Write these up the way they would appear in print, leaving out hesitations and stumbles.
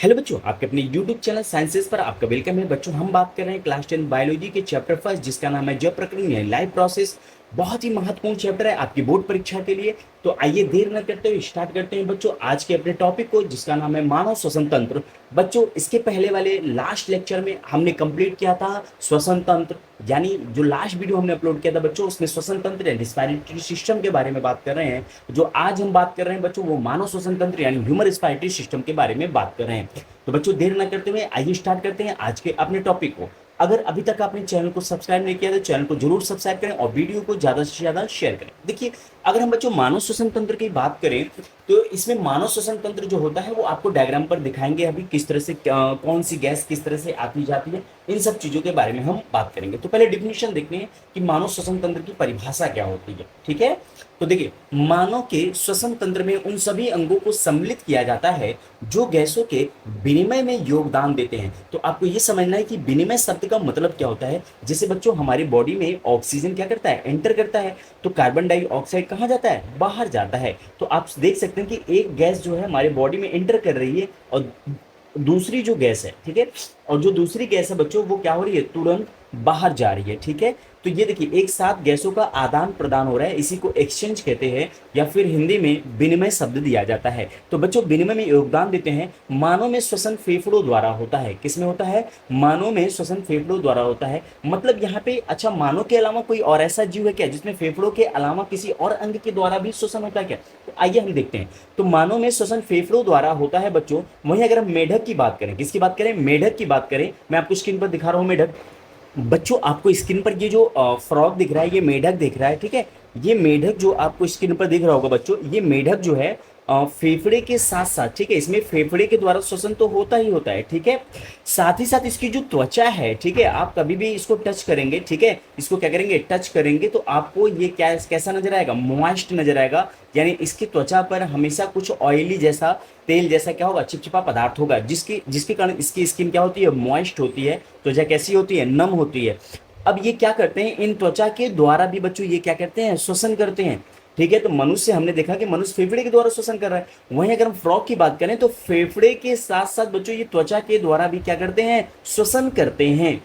Hello बच्चों, आपके अपने YouTube चैनल साइंसेस पर आपका वेलकम है। बच्चों, हम बात कर रहे हैं क्लास 10 बायोलॉजी के चैप्टर फर्स्ट, जिसका नाम है जैव प्रक्रिया यानी लाइफ प्रोसेस। बहुत ही महत्वपूर्ण चैप्टर है आपकी बोर्ड परीक्षा के लिए। तो आइए देर न करते हुए स्टार्ट करते हैं बच्चों आज के अपने टॉपिक को, जिसका नाम है मानव श्वसन तंत्र। बच्चों, इसके पहले वाले लास्ट लेक्चर में हमने कंप्लीट किया था श्वसन तंत्र, यानी जो लास्ट वीडियो हमने अपलोड किया था बच्चों, उसमें श्वसन तंत्र या रिस्पायरेटरी सिस्टम के बारे में बात कर रहे हैं। जो आज हम बात कर रहे हैं बच्चों, वो मानव श्वसन तंत्र यानी ह्यूमन रिस्पायरेटरी सिस्टम के बारे में बात कर रहे हैं। तो बच्चों, देर न करते हुए आइए स्टार्ट करते हैं आज के अपने टॉपिक को। अगर अभी तक आपने चैनल को सब्सक्राइब नहीं किया तो चैनल को जरूर सब्सक्राइब करें और वीडियो को ज्यादा से ज्यादा शेयर करें। देखिए, अगर हम बच्चों मानव श्वसन तंत्र की बात करें तो इसमें मानव श्वसन तंत्र जो होता है वो आपको डायग्राम पर दिखाएंगे अभी किस तरह से कौन सी गैस किस तरह से आती जाती है, इन सब चीजों के बारे में हम बात करेंगे। तो पहले डिफिनेशन देखते हैं कि मानव श्वसन तंत्र की परिभाषा क्या होती है। ठीक है, तो देखिए, मानव के श्वसन तंत्र में उन सभी अंगों को सम्मिलित किया जाता है जो गैसों के विनिमय में योगदान देते हैं। तो आपको ये समझना है कि विनिमय शब्द का मतलब क्या होता है। जैसे बच्चों, हमारी बॉडी में ऑक्सीजन क्या करता है, एंटर करता है, तो कार्बन डाइऑक्साइड कहाँ जाता है, बाहर जाता है। तो आप देख सकते हैं कि एक गैस जो है हमारे बॉडी में एंटर कर रही है और दूसरी जो गैस है, ठीक है, और जो दूसरी गैस है बच्चों वो क्या हो रही है, तुरंत बाहर जा रही है। ठीक है, तो ये देखिए, एक साथ गैसों का आदान प्रदान हो रहा है, इसी को एक्सचेंज कहते हैं या फिर हिंदी में विनिमय शब्द दिया जाता है। तो बच्चों, विनिमय में योगदान देते हैं। मानव में श्वसन फेफड़ों द्वारा होता है। किसमें होता है, मानव में श्वसन फेफड़ों द्वारा होता है। मतलब यहाँ पे अच्छा, मानव के अलावा कोई और ऐसा जीव है क्या जिसमें फेफड़ों के अलावा किसी और अंग के द्वारा भी श्वसन होता है क्या? तो आइए हम देखते हैं। तो मानव में श्वसन फेफड़ों द्वारा होता है बच्चों। वहीं अगर हम मेढक की बात करें, किसकी बात करें, मेढक की बात करें, मैं आपको स्क्रीन पर दिखा रहा हूँ मेढक। बच्चों, आपको स्क्रीन पर ये जो फ्रॉग दिख रहा है, ये मेढक दिख रहा है। ठीक है, ये मेढक जो आपको स्क्रीन पर दिख रहा होगा बच्चों, ये मेढक जो है फेफड़े के साथ साथ, ठीक है, इसमें फेफड़े के द्वारा श्वसन तो होता ही होता है। ठीक है, साथ ही साथ इसकी जो त्वचा है, ठीक है, आप कभी भी इसको टच करेंगे, ठीक है, इसको क्या करेंगे, टच करेंगे, तो आपको ये क्या कैसा नजर आएगा, मॉइस्ट नजर आएगा। यानी इसकी त्वचा पर हमेशा कुछ ऑयली जैसा, तेल जैसा क्या होगा, चिपचिपा पदार्थ होगा, जिसकी जिसके कारण इसकी स्किन क्या होती है, मॉइस्ट होती है, त्वचा कैसी होती है, नम होती है। अब ये क्या करते हैं, इन त्वचा के द्वारा भी बच्चों ये क्या करते हैं, श्वसन करते हैं। ठीक है, तो मनुष्य हमने देखा कि मनुष्य फेफड़े के द्वारा श्वसन कर रहा है। वहीं अगर हम फ्रॉग की बात करें तो फेफड़े के साथ साथ बच्चों ये त्वचा के द्वारा भी क्या करते हैं, श्वसन करते हैं।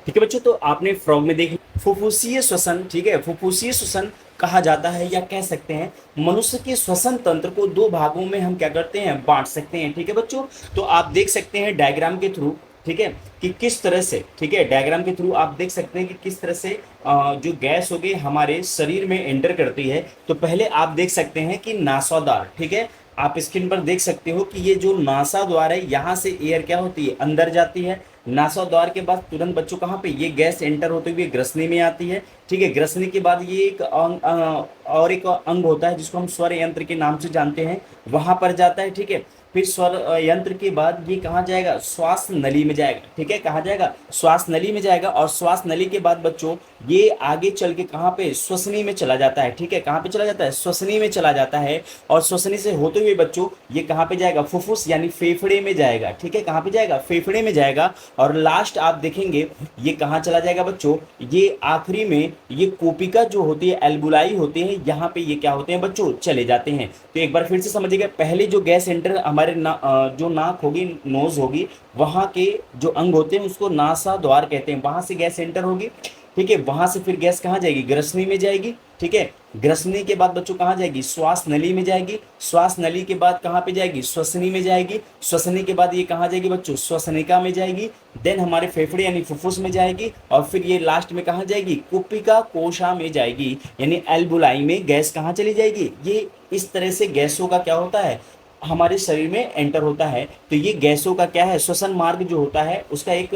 ठीक है बच्चों, तो आपने फ्रॉग में देख फुफ्फुसीय श्वसन, ठीक है, फुफ्फुसीय श्वसन कहा जाता है, या कह सकते हैं मनुष्य के श्वसन तंत्र को दो भागों में हम क्या करते हैं, बांट सकते हैं। ठीक है बच्चों, तो आप देख सकते हैं डायग्राम के थ्रू, ठीक है, कि किस तरह से, ठीक है, डायग्राम के थ्रू आप देख सकते हैं कि किस तरह से जो गैस होगी हमारे शरीर में एंटर करती है। तो पहले आप देख सकते हैं कि नासाद्वार, ठीक है, आप स्क्रीन पर देख सकते हो कि ये जो नासाद्वार है, यहाँ से एयर क्या होती है, अंदर जाती है। नासाद्वार के बाद तुरंत बच्चों कहाँ पे, ये गैस एंटर होते हुए ग्रसनी में आती है। ठीक है, ग्रसनी के बाद ये एक और एक अंग होता है जिसको हम स्वर यंत्र के नाम से जानते हैं, वहां पर जाता है। ठीक है, फिर स्वर यंत्र के बाद ये कहाँ जाएगा, श्वास नली में जाएगा। ठीक है, कहाँ जाएगा, श्वास नली में जाएगा, और श्वास नली के बाद बच्चों ये आगे चल के कहाँ पे, श्वसनी में चला जाता है। ठीक है, कहाँ पे चला जाता है, श्वसनी में चला जाता है, और श्वसनी से होते हुए बच्चों ये कहाँ पे जाएगा, फुफ्फुस यानी फेफड़े में जाएगा। ठीक है, कहाँ पे जाएगा, फेफड़े में जाएगा, और लास्ट आप देखेंगे ये कहाँ चला जाएगा बच्चों, ये आखिरी में ये कोपिका जो होती है, एल्बुलाई होते हैं, यहाँ पे ये क्या होते हैं बच्चों, चले जाते हैं। तो एक बार फिर से समझिएगा, पहले जो गैस एंटर हमारे जो नाक होगी, नोज होगी, वहां के जो अंग होते हैं उसको नासाद्वार कहते हैं, वहां से गैस एंटर होगी। ठीक है, वहां से फिर गैस कहाँ जाएगी, ग्रसनी में जाएगी। ठीक है, ग्रसनी के बाद बच्चों कहाँ जाएगी, श्वास नली में जाएगी। श्वास नली के बाद कहाँ पे जाएगी, श्वसनी में जाएगी। श्वसनी के बाद ये कहाँ जाएगी बच्चों, श्वसनिका में जाएगी। देन हमारे फेफड़े यानी फुफ्फुस में जाएगी, और फिर ये लास्ट में कहाँ जाएगी, कुपिका कोशा में जाएगी, यानी एल्बुलाई में गैस कहाँ चली जाएगी। ये इस तरह से गैसों का क्या होता है, हमारे शरीर में एंटर होता है। तो ये गैसों का क्या है, श्वसन मार्ग जो होता है उसका एक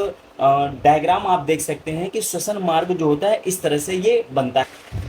डायग्राम आप देख सकते हैं कि श्वसन मार्ग जो होता है इस तरह से ये बनता है।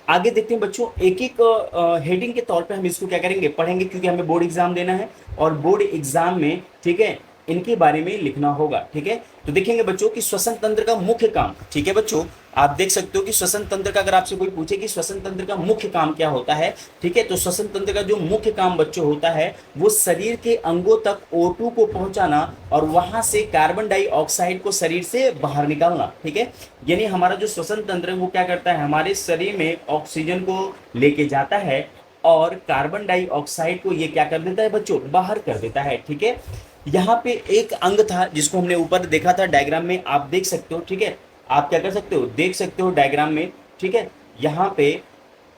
आगे देखते हैं बच्चों, एक एक हेडिंग के तौर पे हम इसको क्या करेंगे, पढ़ेंगे, क्योंकि हमें बोर्ड एग्जाम देना है और बोर्ड एग्जाम में, ठीक है, इनके बारे में लिखना होगा। ठीक है, तो देखेंगे बच्चों कि श्वसन तंत्र का मुख्य काम, ठीक है बच्चों, आप देख सकते हो कि श्वसन तंत्र का, अगर आपसे कोई पूछे कि श्वसन तंत्र का मुख्य काम क्या होता है, ठीक है, तो श्वसन तंत्र का जो मुख्य काम बच्चों होता है वो शरीर के अंगों तक O2 को पहुंचाना और वहां से कार्बन डाइऑक्साइड को शरीर से बाहर निकालना। ठीक है, यानी हमारा जो श्वसन तंत्र है वो क्या करता है, हमारे शरीर में ऑक्सीजन को लेके जाता है और कार्बन डाइऑक्साइड को ये क्या कर देता है बच्चों, बाहर कर देता है। ठीक है, यहाँ पे एक अंग था जिसको हमने ऊपर देखा था डायग्राम में, आप देख सकते हो। ठीक है, आप क्या कर सकते हो, देख सकते हो डायग्राम में। ठीक है, यहाँ पे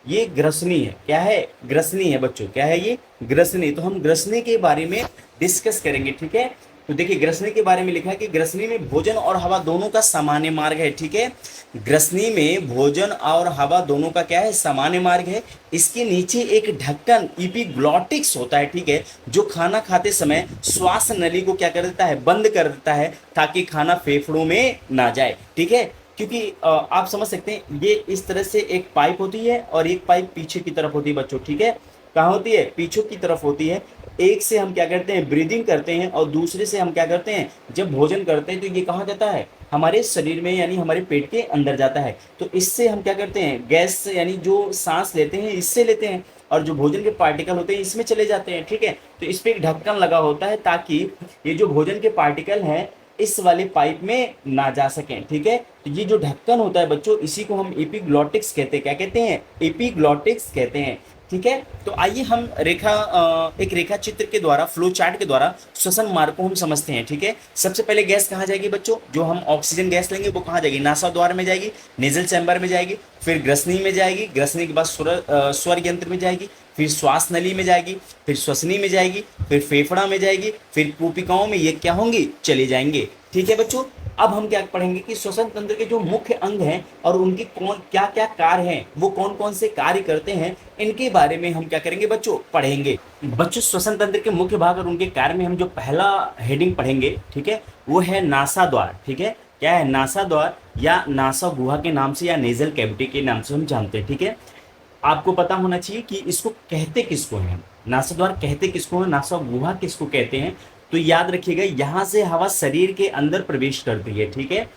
ये ग्रसनी है, क्या है, ग्रसनी है बच्चों, क्या है ये, ग्रसनी। तो हम ग्रसनी के बारे में डिस्कस करेंगे। ठीक है, तो देखिए ग्रसनी के बारे में लिखा है कि ग्रसनी में भोजन और हवा दोनों का सामान्य मार्ग है। ठीक है, ग्रसनी में भोजन और हवा दोनों का क्या है, सामान्य मार्ग है। इसके नीचे एक ढक्कन इपिग्लॉटिक्स होता है। ठीक है, जो खाना खाते समय श्वास नली को क्या कर देता है, बंद कर देता है, ताकि खाना फेफड़ों में ना जाए। ठीक है, क्योंकि आप समझ सकते हैं ये इस तरह से एक पाइप होती है और एक पाइप पीछे की तरफ होती है बच्चों। ठीक है, कहाँ होती है, पीछे की तरफ होती है। एक से हम क्या करते हैं, ब्रीदिंग करते हैं, और दूसरे से हम क्या करते हैं, जब भोजन करते हैं तो ये कहाँ जाता है, हमारे शरीर में यानी हमारे पेट के अंदर जाता है। तो इससे हम क्या करते हैं, गैस यानी जो सांस लेते हैं इससे लेते हैं, और जो भोजन के पार्टिकल होते हैं इसमें चले जाते हैं। ठीक है, तो इस पे एक ढक्कन लगा होता है ताकि ये जो भोजन के पार्टिकल हैं इस वाले पाइप में ना जा सकें। ठीक है, तो ये जो ढक्कन होता है बच्चों, इसी को हम एपिग्लॉटिक्स कहते हैं। क्या कहते हैं, एपिग्लॉटिक्स कहते हैं। ठीक है, तो आइए हम एक रेखा चित्र के द्वारा, फ्लो चार्ट के द्वारा श्वसन मार्ग को हम समझते हैं। ठीक है, सबसे पहले गैस कहाँ जाएगी बच्चों, जो हम ऑक्सीजन गैस लेंगे वो कहाँ जाएगी, नासा द्वार में जाएगी, नेजल चैम्बर में जाएगी, फिर ग्रसनी में जाएगी, ग्रसनी के बाद स्वर यंत्र में जाएगी, फिर श्वास नली में जाएगी, फिर श्वसनी में जाएगी, फिर फेफड़ा में जाएगी, फिर कोशिकाओं में ये क्या होंगी, चले जाएंगे। ठीक है बच्चों, अब हम क्या पढ़ेंगे कि श्वसन तंत्र के जो मुख्य अंग हैं और उनकी कौन क्या क्या कार्य हैं, वो कौन कौन से कार्य करते हैं, इनके बारे में हम क्या करेंगे बच्चों, पढ़ेंगे। बच्चों श्वसन तंत्र के मुख्य भाग और उनके कार्य में हम जो पहला हेडिंग पढ़ेंगे, ठीक है, वो है नासा द्वार। ठीक है, क्या है, नासा द्वार या नासा गुहा के नाम से या नेजल कैविटी के नाम से हम जानते हैं। ठीक है, आपको पता होना चाहिए कि इसको कहते किसको हैं, नासा द्वार कहते किसको है, नासा गुहा किसको कहते हैं। तो याद रखिएगा, यहाँ से हवा शरीर के अंदर प्रवेश करती है। ठीक है,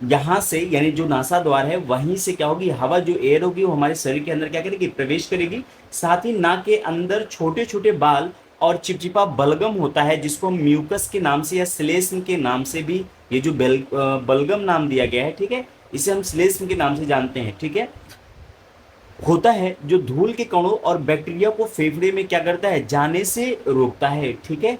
यहाँ से यानी जो नासा द्वार है वहीं से क्या होगी, हवा जो एयर होगी वो हमारे शरीर के अंदर क्या करेगी, प्रवेश करेगी। साथ ही नाक के अंदर छोटे छोटे बाल और चिपचिपा बलगम होता है, जिसको हम म्यूकस के नाम से या श्लेष्म के नाम से भी, ये जो बलगम नाम दिया गया है, ठीक है, इसे हम श्लेष्म के नाम से जानते हैं। ठीक है, होता है जो धूल के कणों और बैक्टीरिया को फेफड़े में क्या करता है, जाने से रोकता है। ठीक है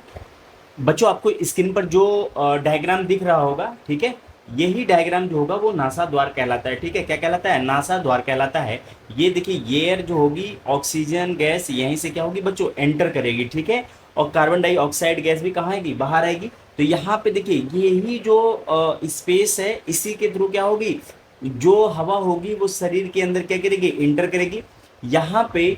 बच्चों, आपको स्क्रीन पर जो डायग्राम दिख रहा होगा, ठीक है, यही डायग्राम जो होगा वो नासा द्वार कहलाता है। ठीक है, क्या कहलाता है, नासा द्वार कहलाता है। ये देखिए, ये एयर जो होगी, ऑक्सीजन गैस यहीं से क्या होगी बच्चों, एंटर करेगी। ठीक है, और कार्बन डाइऑक्साइड गैस भी कहाँ आएगी, बाहर आएगी। तो यहाँ पे देखिए, यही जो स्पेस है, इसी के थ्रू क्या होगी, जो हवा होगी वो शरीर के अंदर क्या करेगी, इंटर करेगी। यहाँ पे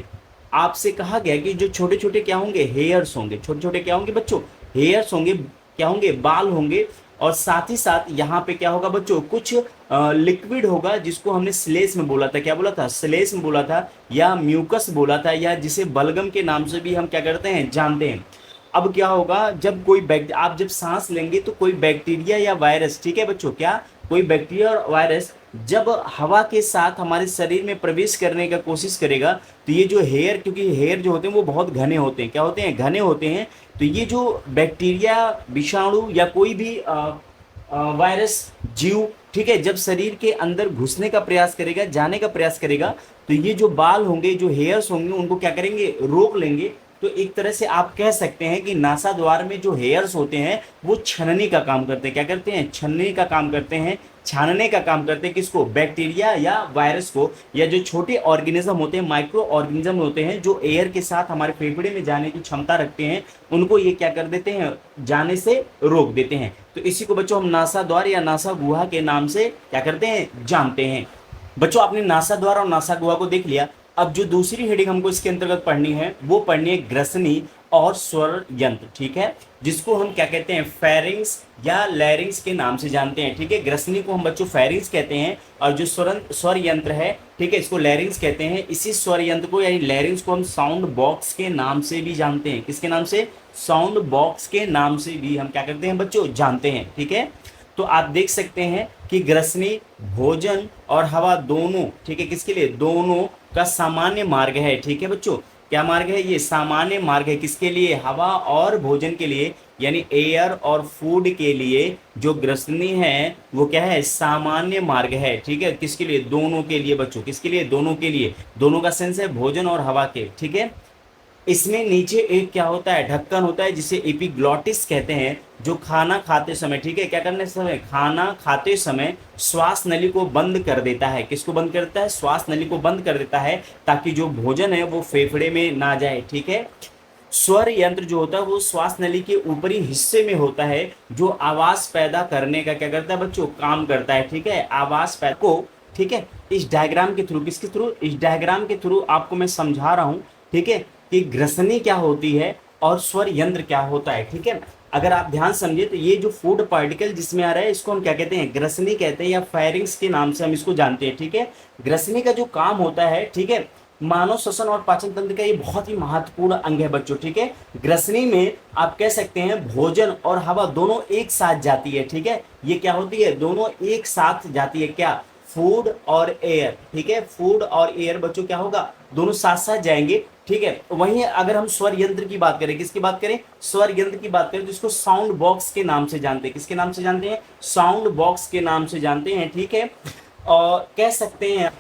आपसे कहा गया कि जो छोटे छोटे क्या होंगे, हेयर्स होंगे, छोटे छोटे क्या होंगे बच्चों, हेयर्स होंगे, क्या होंगे, बाल होंगे। और साथ ही साथ यहाँ पे क्या होगा बच्चों, कुछ लिक्विड होगा, जिसको हमने श्लेष्म बोला था, क्या बोला था, श्लेष्म बोला था, या म्यूकस बोला था, या जिसे बलगम के नाम से भी हम क्या करते हैं, जानते हैं। अब क्या होगा, जब कोई आप जब सांस लेंगे तो कोई बैक्टीरिया या वायरस, ठीक है बच्चों, क्या, कोई बैक्टीरिया और वायरस जब हवा के साथ हमारे शरीर में प्रवेश करने का कोशिश करेगा, तो ये जो हेयर, क्योंकि हेयर जो होते हैं वो बहुत घने होते हैं, क्या होते हैं, घने होते हैं। तो ये जो बैक्टीरिया, विषाणु या कोई भी वायरस, जीव, ठीक है, जब शरीर के अंदर घुसने का प्रयास करेगा, जाने का प्रयास करेगा, तो ये जो बाल होंगे, जो हेयर्स होंगे, उनको क्या करेंगे, रोक लेंगे। तो एक तरह से आप कह सकते हैं कि नासा द्वार में जो हेयर्स होते हैं वो छनने का काम करते हैं। क्या करते हैं, छनने का काम करते हैं, छानने का काम करते हैं। किसको, बैक्टीरिया या वायरस को, या जो छोटे ऑर्गेनिज्म होते हैं, माइक्रो ऑर्गेनिज्म होते हैं, जो एयर के साथ हमारे फेफड़े में जाने की क्षमता रखते हैं, उनको ये क्या कर देते हैं, जाने से रोक देते हैं। तो इसी को बच्चों हम नासा द्वार या नासा गुहा के नाम से क्या करते हैं, जानते हैं। बच्चों, आपने नासा द्वार और नासा गुहा को देख लिया। अब जो दूसरी हेडिंग हमको इसके अंतर्गत पढ़नी है, वो पढ़नी है ग्रसनी और स्वर यंत्र। ठीक है, जिसको हम क्या कहते हैं, फेरिंग्स या लैरिंग्स के नाम से जानते हैं। ठीक है, ग्रसनी को हम बच्चों फेरिंग्स कहते हैं, और जो स्वर यंत्र है, ठीक है, इसको लैरिंग्स कहते हैं। इसी स्वर यंत्र को यानी लैरिंग्स को हम साउंड बॉक्स के नाम से भी जानते हैं। किसके नाम से, साउंड बॉक्स के नाम से भी हम क्या करते हैं बच्चों, जानते हैं। ठीक है, तो आप देख सकते हैं कि ग्रसनी भोजन और हवा दोनों, ठीक है, किसके लिए, दोनों का सामान्य मार्ग है। ठीक है बच्चों, क्या मार्ग है? ये सामान्य मार्ग है। किसके लिए? हवा और भोजन के लिए, यानी एयर और फूड के लिए जो ग्रसनी है वो क्या है? सामान्य मार्ग है। ठीक है, किसके लिए? दोनों के लिए बच्चों। किसके लिए? दोनों के लिए। दोनों का सेंस है भोजन और हवा के। ठीक है, इसमें नीचे एक क्या होता है? ढक्कन होता है जिसे एपिग्लॉटिस कहते हैं, जो खाना खाते समय, ठीक है, क्या करने समय? खाना खाते समय श्वास नली को बंद कर देता है। किसको बंद कर देता है? श्वास नली को बंद कर देता है, ताकि जो भोजन है वो फेफड़े में ना जाए। ठीक है, स्वर यंत्र जो होता है वो श्वास नली के ऊपरी हिस्से में होता है, जो आवाज पैदा करने का क्या करता है बच्चों? काम करता है। ठीक है, आवाज पैदा को, ठीक है, इस डायग्राम के थ्रू, किसके थ्रू? इस डायग्राम के थ्रू आपको मैं समझा रहा हूं। ठीक है, कि ग्रसनी क्या होती है और स्वर यंत्र क्या होता है। ठीक है, अगर आप ध्यान समझे तो ये जो फूड पार्टिकल जिसमें आ रहा है इसको हम क्या कहते हैं? ग्रसनी कहते हैं, या फेरिंग्स के नाम से हम इसको जानते हैं। ठीक है, ग्रसनी का जो काम होता है, ठीक है, मानव श्वसन और पाचन तंत्र का ये बहुत ही महत्वपूर्ण अंग है बच्चों। ठीक है, ग्रसनी में आप कह सकते हैं भोजन और हवा दोनों एक साथ जाती है। ठीक है, ये क्या होती है? दोनों एक साथ जाती है। क्या? फूड और एयर। ठीक है, फूड और एयर बच्चों क्या होगा? दोनों साथ साथ जाएंगे। ठीक है, वहीं अगर हम स्वर यंत्र की बात करें, किसकी बात करें? स्वर यंत्र की बात करें तो इसको साउंड बॉक्स के नाम से जानते हैं। किसके नाम से जानते हैं? साउंड बॉक्स के नाम से जानते हैं। ठीक है, और कह सकते हैं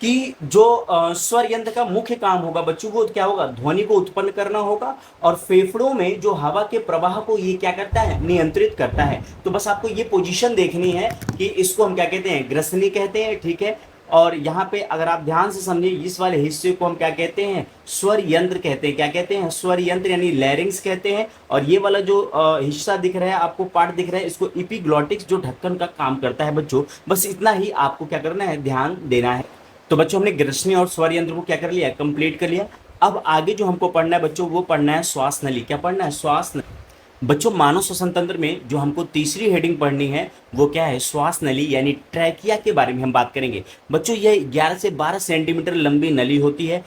कि जो स्वर यंत्र का मुख्य काम होगा बच्चों, वो क्या होगा? ध्वनि को उत्पन्न करना होगा, और फेफड़ों में जो हवा के प्रवाह को ये क्या करता है? नियंत्रित करता है। तो बस आपको ये पोजीशन देखनी है कि इसको हम क्या कहते हैं? ग्रसनी कहते हैं। ठीक है, और यहाँ पे अगर आप ध्यान से समझिए, इस वाले हिस्से को हम क्या कहते हैं? स्वर यंत्र कहते हैं। क्या कहते हैं? स्वर यंत्र, यानी लैरिंग्स कहते हैं। और ये वाला जो हिस्सा दिख रहा है आपको, पार्ट दिख रहा है, इसको एपिग्लॉटिक्स जो ढक्कन का काम करता है बच्चों। बस इतना ही आपको क्या करना है? ध्यान देना है। तो बच्चों हमने ग्रसनी और स्वर यंत्र को क्या कर लिया? कंप्लीट कर लिया। अब आगे जो हमको पढ़ना है बच्चों, वो पढ़ना है श्वास नली। क्या पढ़ना है? श्वास नली। बच्चों मानव श्वसन तंत्र में जो हमको तीसरी हेडिंग पढ़नी है वो क्या है? श्वास नली, यानी ट्रैकिया के बारे में हम बात करेंगे। बच्चों ये 11 से 12 सेंटीमीटर लंबी नली होती है।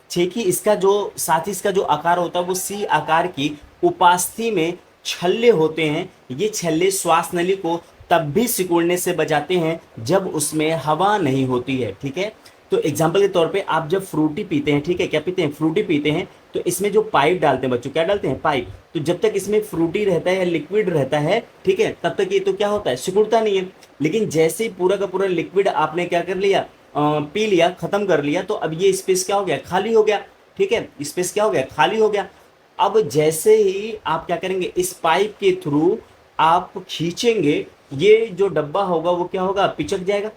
ठीक ही इसका जो, साथ ही इसका जो आकार होता है वो सी आकार की उपास्थि में छल्ले होते हैं। ये छल्ले श्वास नली को तब भी सिकुड़ने से बचाते हैं जब उसमें हवा नहीं होती है। ठीक है, तो एग्जाम्पल के तौर पे आप जब फ्रूटी पीते हैं, ठीक है, क्या पीते हैं? फ्रूटी पीते हैं, तो इसमें जो पाइप डालते हैं बच्चों, क्या डालते हैं? पाइप। तो जब तक इसमें फ्रूटी रहता है या लिक्विड रहता है, ठीक है, तब तक ये तो क्या होता है? सिकुड़ता नहीं है। लेकिन जैसे ही पूरा का पूरा लिक्विड आपने क्या कर लिया? पी लिया, खत्म कर लिया, तो अब ये स्पेस क्या हो गया? खाली हो गया। ठीक है, स्पेस क्या हो गया? खाली हो गया। अब जैसे ही आप क्या करेंगे? इस पाइप के थ्रू आप खींचेंगे, ये जो डब्बा होगा वो क्या होगा? पिचक जाएगा।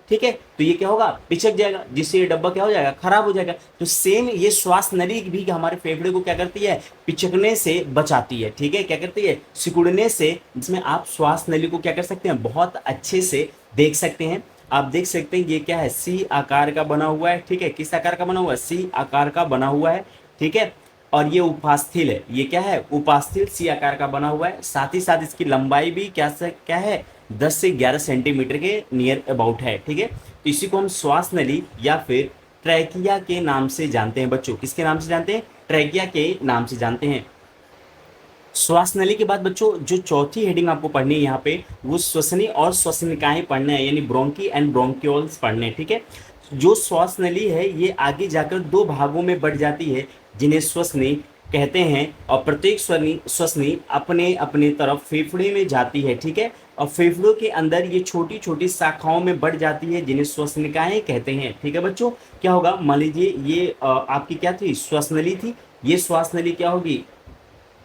ठीक है, तो ये क्या होगा? पिचक जाएगा, जिससे ये डब्बा क्या हो जाएगा? खराब हो जाएगा। तो सेम ये श्वास नली भी हमारे फेफड़े को क्या करती है? पिचकने से बचाती है। ठीक है, क्या करती है? सिकुड़ने से, जिसमें आप श्वास नली को क्या कर सकते हैं? बहुत अच्छे से देख सकते हैं। आप देख सकते हैं ये क्या है? सी आकार का बना हुआ है। ठीक है, किस आकार का बना हुआ है? सी आकार का बना हुआ है। ठीक है, और ये उपास्थि है। ये क्या है? उपास्थि सी आकार का बना हुआ है। साथ ही साथ इसकी लंबाई भी क्या है? 10 से 11 सेंटीमीटर के नियर अबाउट है। ठीक है, तो इसी को हम श्वास नली या फिर ट्रैकिया के नाम से जानते हैं बच्चों। किसके नाम से जानते हैं? ट्रैकिया के नाम से जानते हैं। श्वास नली के बाद बच्चों जो चौथी हेडिंग आपको पढ़नी है यहाँ पे, वो श्वसनी और श्वसनिकाएं पढ़ना है, यानी ब्रोंकी एंड ब्रोंक्यूल्स पढ़ने हैं। ठीक है, जो श्वास नली है ये आगे जाकर दो भागों में बढ़ जाती है, जिन्हें श्वसनी कहते हैं, और प्रत्येक श्वसनी अपने अपने तरफ फेफड़े में जाती है। ठीक है, और फेफड़ों के अंदर ये छोटी छोटी शाखाओं में बढ़ जाती है, जिन्हें श्वसनिकाएं कहते हैं। ठीक है बच्चों, क्या होगा? मान लीजिए ये आपकी क्या थी? श्वास नली थी। ये श्वास नली क्या होगी?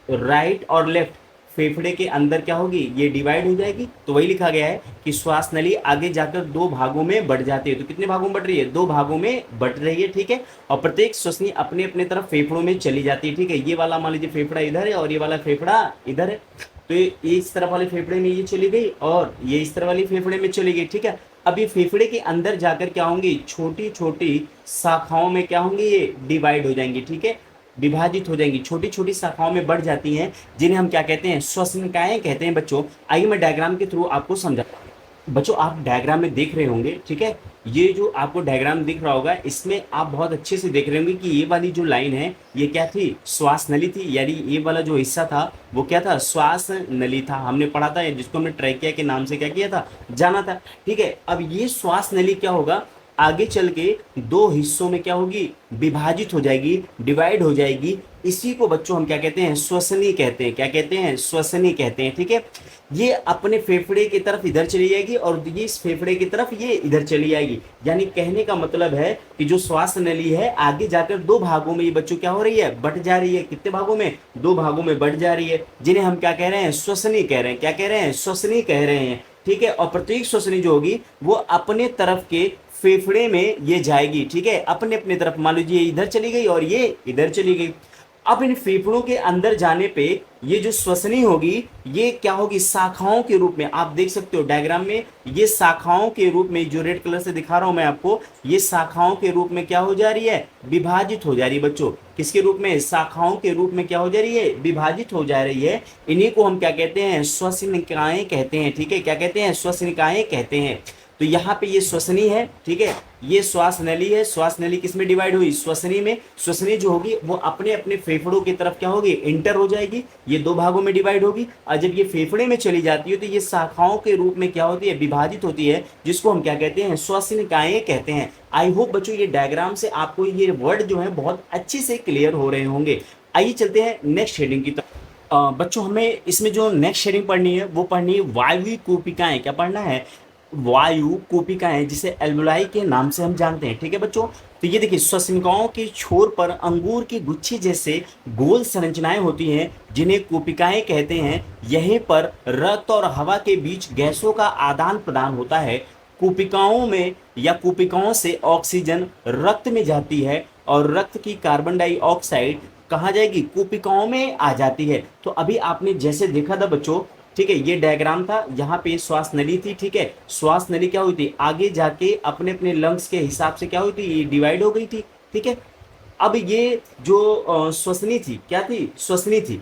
राइट और लेफ्ट फेफड़े के अंदर क्या होगी? ये डिवाइड हो जाएगी। तो वही लिखा गया है कि श्वास नली आगे जाकर दो भागों में बढ़ जाती है। तो कितने भागों में बढ़ रही है? दो भागों में बढ़ रही है। ठीक है, और प्रत्येक श्वसनी अपने अपने तरफ फेफड़ों में चली जाती है। ठीक है, ये वाला मान लीजिए फेफड़ा इधर है और ये वाला फेफड़ा इधर है, तो ये इस तरफ वाले फेफड़े में ये चली गई और ये इस तरफ वाली फेफड़े में चली गई। ठीक है, अब ये फेफड़े के अंदर जाकर क्या होंगी? छोटी छोटी शाखाओं में क्या होंगी? ये डिवाइड हो जाएंगी। ठीक है, विभाजित हो जाएंगी, छोटी छोटी शाखाओं में बढ़ जाती हैं, जिन्हें हम क्या कहते हैं? श्वसनिकाएं कहते हैं बच्चों। आइए मैं डायग्राम के थ्रू आपको समझा। बच्चों आप डायग्राम में देख रहे होंगे, ठीक है, ये जो आपको डायग्राम दिख रहा होगा इसमें आप बहुत अच्छे से देख रहे होंगे कि ये वाली जो लाइन है ये क्या थी? श्वास नली थी, यानी ये वाला जो हिस्सा था वो क्या था? श्वास नली था। हमने पढ़ा था, जिसको हमने ट्रैकिया के नाम से क्या किया था? जाना था। ठीक है, अब ये श्वास नली क्या होगा? आगे चल के दो हिस्सों में क्या होगी, विभाजित हो जाएगी, डिवाइड हो जाएगी। इसी को बच्चों हम क्या कहते हैं, श्वसनी कहते हैं। क्या कहते हैं, श्वसनी कहते हैं। ठीक है, ये अपने फेफड़े की तरफ इधर चली जाएगी और ये इस फेफड़े की तरफ ये इधर चली जाएगी। यानी कहने का मतलब है कि जो श्वास नली है आगे जाकर दो भागों में ये बच्चों क्या हो रही है, बट जा रही है। कितने भागों में, दो भागों में बट जा रही है, जिन्हें हम क्या कह रहे हैं, श्वसनी कह रहे हैं। क्या कह रहे हैं, श्वसनी कह रहे हैं। ठीक है, और प्रत्येक श्वसनी जो होगी वो अपने तरफ के फेफड़े में ये जाएगी। ठीक है, अपने अपने तरफ। मान लीजिए इधर चली गई और ये इधर चली गई। अब इन फेफड़ों के अंदर जाने पे ये जो श्वसनी होगी ये क्या होगी, शाखाओं के रूप में। आप देख सकते हो डायग्राम में, ये शाखाओं के रूप में, जो रेड कलर से दिखा रहा हूं मैं आपको, ये शाखाओं के रूप में क्या हो जा रही है, विभाजित हो जा रही है बच्चों। किसके रूप में, शाखाओं के रूप में क्या हो जा रही है, विभाजित हो जा रही है। इन्हीं को हम क्या कहते हैं, श्वसनिकाएं कहते हैं। ठीक है, क्या कहते हैं, श्वसनिकाएं कहते हैं। तो यहाँ पे ये श्वसनी है। ठीक है, ये श्वास नली है। श्वास नली किस में डिवाइड हुई, श्वसनी में। श्वसनी जो होगी वो अपने अपने फेफड़ों की तरफ क्या होगी, इंटर हो जाएगी। ये दो भागों में डिवाइड होगी और जब ये फेफड़े में चली जाती है तो ये शाखाओं के रूप में क्या होती है, विभाजित होती है, जिसको हम क्या कहते हैं, श्वसनिकाएं कहते हैं। आई होप बच्चों ये डायग्राम से आपको ये वर्ड जो है बहुत अच्छे से क्लियर हो रहे होंगे। आइए चलते हैं नेक्स्ट हेडिंग की तरफ। बच्चों हमें इसमें जो नेक्स्ट हेडिंग पढ़नी है वो पढ़नी है वायवीय कूपिकाएं। क्या पढ़ना है, वायु कूपिकाएं, जिसे एल्वुलाई के नाम से हम जानते हैं। ठीक है बच्चों, तो ये देखिए श्वसनिकाओं के छोर पर अंगूर की गुच्छी जैसे गोल संरचनाएं होती हैं जिन्हें कूपिकाएं कहते हैं। यहीं पर रक्त और हवा के बीच गैसों का आदान प्रदान होता है। कूपिकाओं में या कूपिकाओं से ऑक्सीजन रक्त में जाती है और रक्त की कार्बन डाइऑक्साइड कहाँ जाएगी, कूपिकाओं में आ जाती है। तो अभी आपने जैसे देखा था बच्चों, ठीक है, ये डायग्राम था, यहाँ पे श्वास नली थी। ठीक है, श्वास नली क्या हुई थी, आगे जाके अपने अपने लंग्स के हिसाब से क्या हुई थी, ये डिवाइड हो गई थी। ठीक है, अब ये जो श्वसनी थी, क्या थी, श्वसनी थी।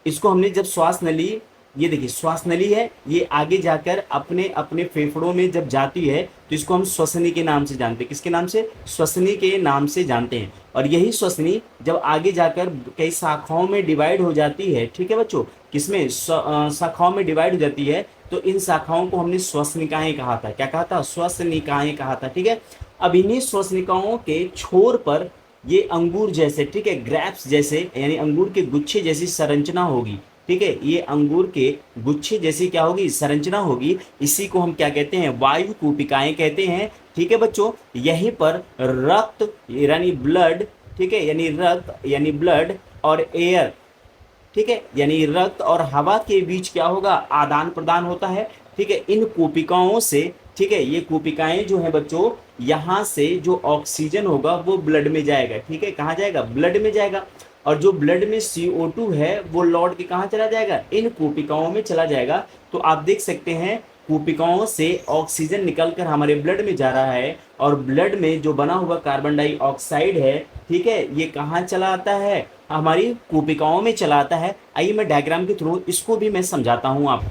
इसको हमने जब श्वास नली, ये देखिए श्वास नली है, ये आगे जाकर अपने अपने फेफड़ों में जब जाती है तो इसको हम श्वसनी के नाम से जानते हैं। किसके नाम से, श्वसनी के नाम से जानते हैं। और यही श्वसनी जब आगे जाकर कई शाखाओं में डिवाइड हो जाती है, ठीक है बच्चों, किसमें, शाखाओं में डिवाइड हो जाती है, तो इन शाखाओं को हमने श्वसनिकाएं कहा था। क्या कहा था, श्वसनिकाएं कहा था। ठीक है, अब इन्हीं श्वसनिकाओं के छोर पर ये अंगूर जैसे, ठीक है, ग्रैप्स जैसे, यानी अंगूर के गुच्छे जैसी संरचना होगी। ठीक है, ये अंगूर के गुच्छे जैसी क्या होगी, संरचना होगी। इसी को हम क्या कहते हैं, वायु कूपिकाएं कहते हैं। ठीक है बच्चों, यहीं पर रक्त यानी ब्लड, ठीक है, यानी रक्त यानी ब्लड और एयर, ठीक है, यानी रक्त और हवा के बीच क्या होगा, आदान प्रदान होता है। ठीक है, इन कूपिकाओं से, ठीक है, ये कूपिकाएं जो है बच्चों, यहाँ से जो ऑक्सीजन होगा वो ब्लड में जाएगा। ठीक है, कहाँ जाएगा, ब्लड में जाएगा। और जो ब्लड में CO2 है वो लौट के कहाँ चला जाएगा, इन कूपिकाओं में चला जाएगा। तो आप देख सकते हैं कूपिकाओं से ऑक्सीजन निकलकर हमारे ब्लड में जा रहा है और ब्लड में जो बना हुआ कार्बन डाइऑक्साइड है, ठीक है, ये कहाँ चला आता है, हमारी कूपिकाओं में चला आता है। आइए मैं डायग्राम के थ्रू इसको भी मैं समझाता हूँ आप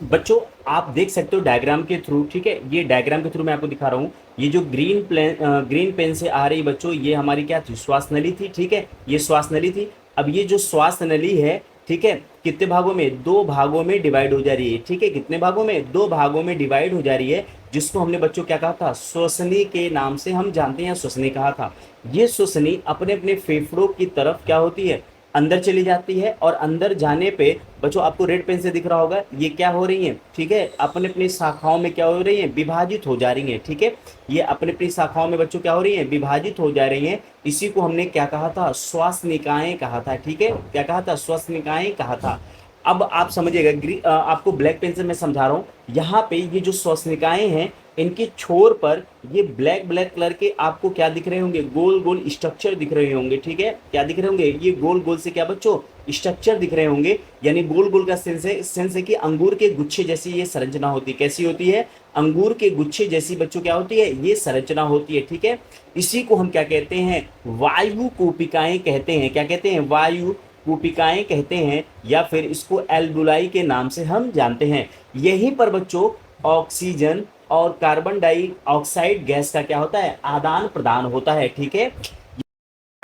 बच्चों। आप देख सकते हो डायग्राम के थ्रू, ठीक है, ये डायग्राम के थ्रू मैं आपको दिखा रहा हूँ। ये जो ग्रीन पेन से आ रही बच्चों, ये हमारी क्या थी, श्वास नली थी। ठीक है, ये श्वास नली थी। अब ये जो श्वास नली है, ठीक है, कितने भागों में, दो भागों में डिवाइड हो जा रही है। ठीक है, कितने भागों में, दो भागों में डिवाइड हो जा रही है, जिसको हमने बच्चों क्या कहा था, श्वसनी के नाम से हम जानते हैं, श्वसनी कहा था। ये श्वसनी अपने अपने फेफड़ों की तरफ क्या होती है, अंदर चली जाती है और अंदर जाने पे बच्चों आपको रेड पेन से दिख रहा होगा, ये क्या हो रही हैं, ठीक है, अपने अपनी शाखाओं में क्या हो रही हैं, विभाजित हो जा रही हैं। ठीक है, ये अपने अपनी शाखाओं में बच्चों क्या हो रही हैं, विभाजित हो जा रही हैं। इसी को हमने क्या कहा था, श्वसनिकाएं कहा था। ठीक है, क्या कहा था, श्वसनिकाएं कहा था। अब आप समझिएगा, आपको ब्लैक पेन से मैं समझा रहा हूँ। यहाँ पे ये जो श्वसनिकाएं हैं, इनके छोर पर ये ब्लैक ब्लैक कलर के आपको क्या दिख रहे होंगे, गोल गोल स्ट्रक्चर दिख रहे होंगे। ठीक है, क्या दिख रहे होंगे, ये गोल गोल से क्या बच्चों, स्ट्रक्चर दिख रहे होंगे। यानी गोल गोल का सेंस है कि अंगूर के गुच्छे जैसी ये संरचना होती है। कैसी होती है, अंगूर के गुच्छे जैसी बच्चों क्या होती है, ये संरचना होती है। ठीक है, इसी को हम क्या कहते हैं, वायु कूपिकाएं कहते हैं। क्या कहते हैं, वायु कूपिकाएं कहते हैं, या फिर इसको एल्वुलाई के नाम से हम जानते हैं। यहीं पर बच्चों ऑक्सीजन और कार्बन डाइऑक्साइड गैस का क्या होता है, आदान प्रदान होता है। ठीक है,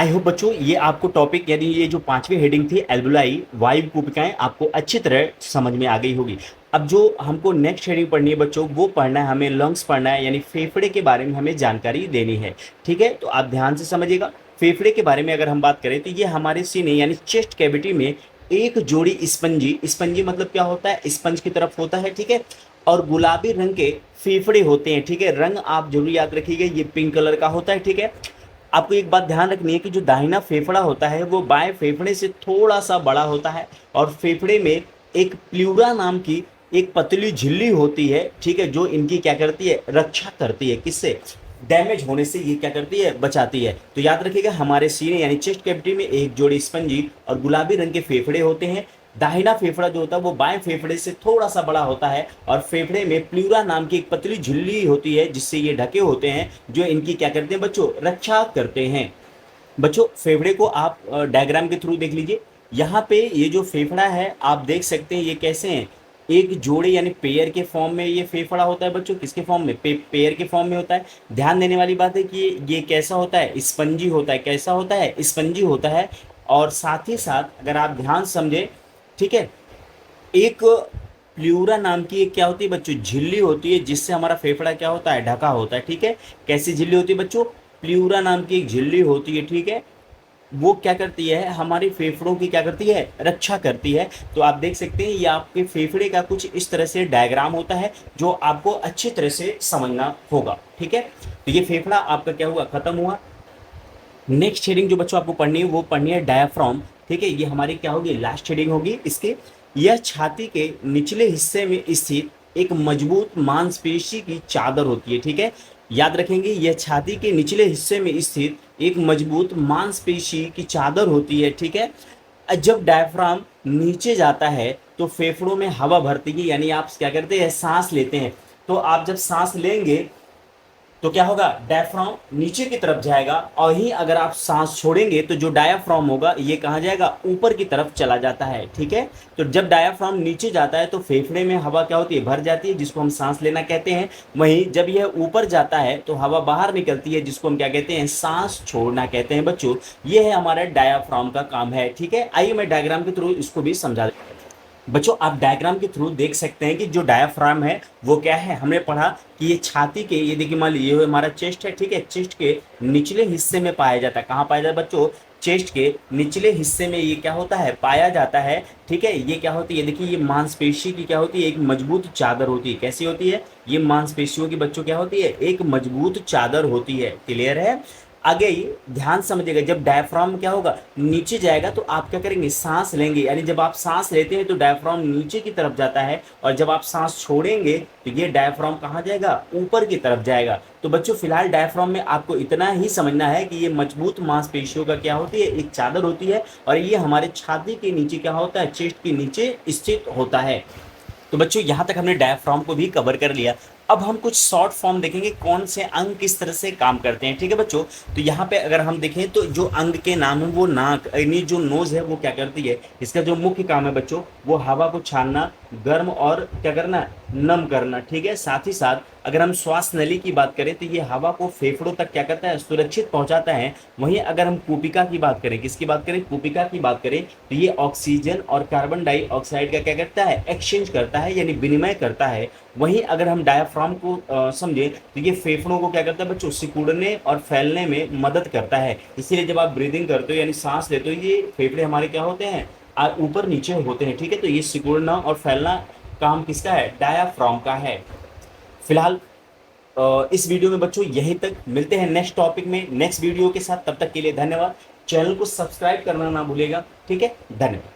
आई होप बच्चों ये आपको टॉपिक यानी ये जो पांचवी हेडिंग थी एल्वुलाई वायु कूपिकाएं आपको अच्छी तरह समझ में आ गई होगी। अब जो हमको नेक्स्ट हेडिंग पढ़नी है बच्चों वो पढ़ना है, हमें लंग्स पढ़ना है यानी फेफड़े के बारे में हमें जानकारी देनी है। ठीक है, तो आप ध्यान से समझिएगा। फेफड़े के बारे में अगर हम बात करें तो ये हमारे सीने यानी चेस्ट कैविटी में एक जोड़ी स्पंजी, स्पंजी मतलब क्या होता है, स्पंज की तरफ होता है। ठीक है, और गुलाबी रंग के फेफड़े होते हैं। ठीक है, रंग आप जरूर याद रखिएगा, ये पिंक कलर का होता है। ठीक है, आपको एक बात ध्यान रखनी है कि जो दाहिना फेफड़ा होता है वो बाएं फेफड़े से थोड़ा सा बड़ा होता है और फेफड़े में एक प्लूरा नाम की एक पतली झिल्ली होती है। ठीक है, जो इनकी क्या करती है, रक्षा करती है, किससे, डैमेज होने से ये क्या करती है, बचाती है। तो याद रखिएगा हमारे सीने यानी चेस्ट कैविटी में एक जोड़ी स्पंजी और गुलाबी रंग के फेफड़े होते हैं। दाहिना फेफड़ा जो होता है वो बाएं फेफड़े से थोड़ा सा बड़ा होता है और फेफड़े में प्लूरा नाम की एक पतली झिल्ली होती है जिससे ये ढके होते हैं, जो इनकी क्या करते हैं बच्चों, रक्षा करते हैं। बच्चों फेफड़े को आप डायग्राम के थ्रू देख लीजिए। यहाँ पे ये जो फेफड़ा है आप देख सकते हैं ये कैसे हैं, एक जोड़े यानी पेयर के फॉर्म में ये फेफड़ा होता है बच्चों, किसके फॉर्म में, पेयर के फॉर्म में होता है। ध्यान देने वाली बात है कि ये कैसा होता है, स्पंजी होता है। कैसा होता है, स्पंजी होता है। और साथ ही साथ अगर आप ध्यान समझे, ठीक है, एक प्लूरा नाम की एक क्या होती है बच्चों, झिल्ली होती है जिससे हमारा फेफड़ा क्या होता है, ढका होता है। ठीक है, कैसी झिल्ली होती है बच्चों, प्लूरा नाम की एक झिल्ली होती है। ठीक है, वो क्या करती है, हमारे फेफड़ों की क्या करती है, रक्षा करती है। तो आप देख सकते हैं ये आपके फेफड़े का कुछ इस तरह से डायग्राम होता है जो आपको अच्छी तरह से समझना होगा। ठीक है, तो ये फेफड़ा आपका क्या हुआ, खत्म हुआ। नेक्स्ट हेडिंग जो बच्चों आपको पढ़नी है वो पढ़नी है डायाफ्राम। ठीक है, ये हमारी क्या होगी, लास्ट हेडिंग होगी इसके। यह छाती के निचले हिस्से में स्थित एक मजबूत मांसपेशी की चादर होती है। ठीक है, याद रखेंगे यह छाती के निचले हिस्से में स्थित एक मजबूत मांसपेशी की चादर होती है। ठीक है, जब डायफ्राम नीचे जाता है तो फेफड़ों में हवा भरती है, यानी आप क्या करते हैं, सांस लेते हैं। तो आप जब सांस लेंगे तो क्या होगा, डायफ्राम नीचे की तरफ जाएगा और ही अगर आप सांस छोड़ेंगे तो जो डायाफ्राम होगा ये कहाँ जाएगा, ऊपर की तरफ चला जाता है। ठीक है, तो जब डायाफ्राम नीचे जाता है तो फेफड़े में हवा क्या होती है, भर जाती है, जिसको हम सांस लेना कहते हैं। वहीं जब यह ऊपर जाता है तो हवा बाहर निकलती है, जिसको हम क्या कहते हैं, सांस छोड़ना कहते हैं। बच्चों ये है हमारा डायाफ्राम का काम है। ठीक है, आइए मैं डायग्राम के थ्रू इसको भी समझा देता हूं। बच्चों आप डायग्राम के थ्रू देख सकते हैं कि जो डायाफ्राम है वो क्या है, हमने पढ़ा कि ये छाती के, ये देखिए मान लीजिए ये हमारा चेस्ट है। ठीक है, चेस्ट के निचले हिस्से में पाया जाता है। कहाँ पाया जाता है बच्चों, चेस्ट के निचले हिस्से में ये क्या होता है, पाया जाता है। ठीक है, ये क्या होती है, देखिए ये मांसपेशी की क्या होती है, एक मजबूत चादर होती है। कैसी होती है, ये मांसपेशियों की बच्चों क्या होती है, एक मजबूत चादर होती है। क्लियर है, आगे ही ध्यान समझिएगा, जब डायफ्राम क्या होगा, नीचे जाएगा तो आप क्या करेंगे, सांस लेंगे। यानी जब आप सांस लेते हैं तो डायफ्राम नीचे की तरफ जाता है और जब आप सांस छोड़ेंगे तो ये डायफ्राम कहाँ जाएगा, ऊपर की तरफ जाएगा। तो बच्चों फिलहाल डायफ्राम में आपको इतना ही समझना है कि ये मजबूत मांसपेशियों का क्या होती है, एक चादर होती है और ये हमारे छाती के नीचे क्या होता है, चेस्ट के नीचे स्थित होता है। तो बच्चों यहाँ तक हमने डायफ्राम को भी कवर कर लिया। अब हम कुछ शॉर्ट फॉर्म देखेंगे, कौन से अंग किस तरह से काम करते हैं। ठीक है बच्चों, तो यहाँ पे अगर हम देखें तो जो अंग के नाम है वो नाक, यानी जो नोज है वो क्या करती है, इसका जो मुख्य काम है बच्चों वो हवा को छानना, गर्म और क्या करना, नम करना। ठीक है, साथ ही साथ अगर हम श्वास नली की बात करें तो ये हवा को फेफड़ों तक क्या करता है, सुरक्षित पहुंचाता है। वहीं अगर हम कूपिका की बात करें, किसकी बात करें, कूपिका की बात करें, तो ये ऑक्सीजन और कार्बन डाइऑक्साइड का क्या करता है, एक्सचेंज करता है यानी विनिमय करता है। वहीं अगर हम डायाफ्राम को समझे तो ये फेफड़ों को क्या करता है बच्चों, सिकुड़ने और फैलने में मदद करता है। इसीलिए जब आप ब्रीदिंग करते हो यानी सांस लेते हो, ये फेफड़े हमारे क्या होते हैं, ऊपर नीचे होते हैं। ठीक है, तो ये सिकुड़ना और फैलना काम किसका है, डायाफ्राम का है। फिलहाल इस वीडियो में बच्चों यहीं तक, मिलते हैं नेक्स्ट टॉपिक में नेक्स्ट वीडियो के साथ। तब तक के लिए धन्यवाद। चैनल को सब्सक्राइब करना ना भूलेगा। ठीक है, धन्यवाद।